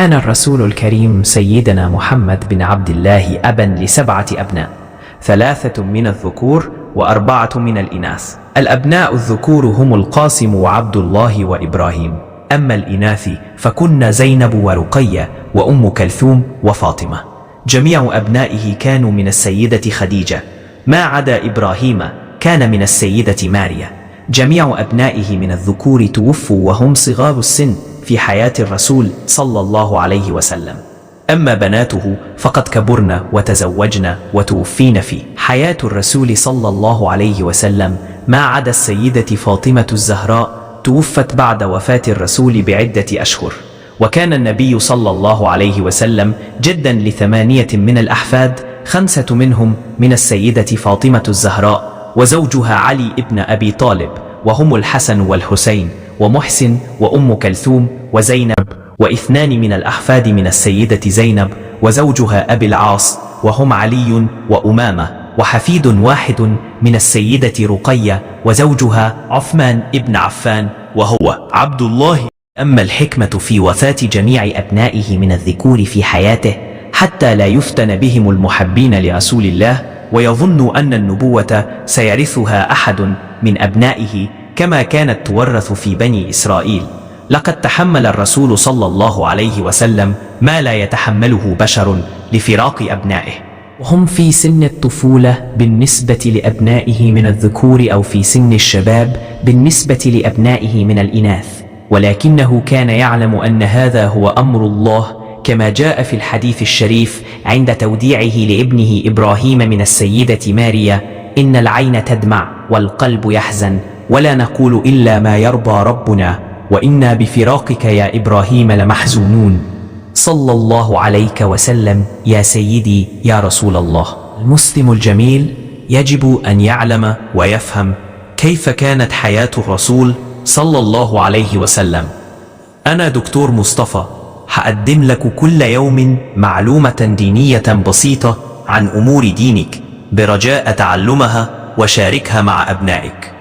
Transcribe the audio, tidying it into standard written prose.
كان الرسول الكريم سيدنا محمد بن عبد الله أبا ل7 أبناء، 3 من الذكور و4 من الإناث. الأبناء الذكور هم القاسم وعبد الله وإبراهيم، أما الإناث فكن زينب ورقية وأم كلثوم وفاطمة. جميع أبنائه كانوا من السيدة خديجة، ما عدا إبراهيم كان من السيدة ماريا. جميع أبنائه من الذكور توفوا وهم صغار السن في حياة الرسول صلى الله عليه وسلم، أما بناته فقد كبرن وتزوجن وتوفين في حياة الرسول صلى الله عليه وسلم، ما عدا السيدة فاطمة الزهراء توفت بعد وفاة الرسول بعدة أشهر. وكان النبي صلى الله عليه وسلم جدا ل8 من الأحفاد، 5 منهم من السيدة فاطمة الزهراء وزوجها علي ابن أبي طالب، وهم الحسن والحسين ومحسن وأم كلثوم وزينب، و2 من الأحفاد من السيدة زينب وزوجها أبي العاص، وهم علي وأمامة، وحفيد واحد من السيدة رقية وزوجها عثمان ابن عفان وهو عبد الله. أما الحكمة في وفاة جميع أبنائه من الذكور في حياته حتى لا يفتن بهم المحبين لرسول الله ويظن أن النبوة سيرثها أحد من أبنائه كما كانت تورث في بني إسرائيل. لقد تحمل الرسول صلى الله عليه وسلم ما لا يتحمله بشر لفراق أبنائه، وهم في سن الطفولة بالنسبة لأبنائه من الذكور، أو في سن الشباب بالنسبة لأبنائه من الإناث، ولكنه كان يعلم أن هذا هو أمر الله، كما جاء في الحديث الشريف عند توديعه لابنه إبراهيم من السيدة ماريا: إن العين تدمع والقلب يحزن ولا نقول إلا ما يرضى ربنا، وإنا بفراقك يا إبراهيم لمحزونون. صلى الله عليك وسلم يا سيدي يا رسول الله. المسلم الجميل يجب أن يعلم ويفهم كيف كانت حياة الرسول صلى الله عليه وسلم. أنا دكتور مصطفى، هقدم لك كل يوم معلومة دينية بسيطة عن أمور دينك، برجاء تعلمها وشاركها مع أبنائك.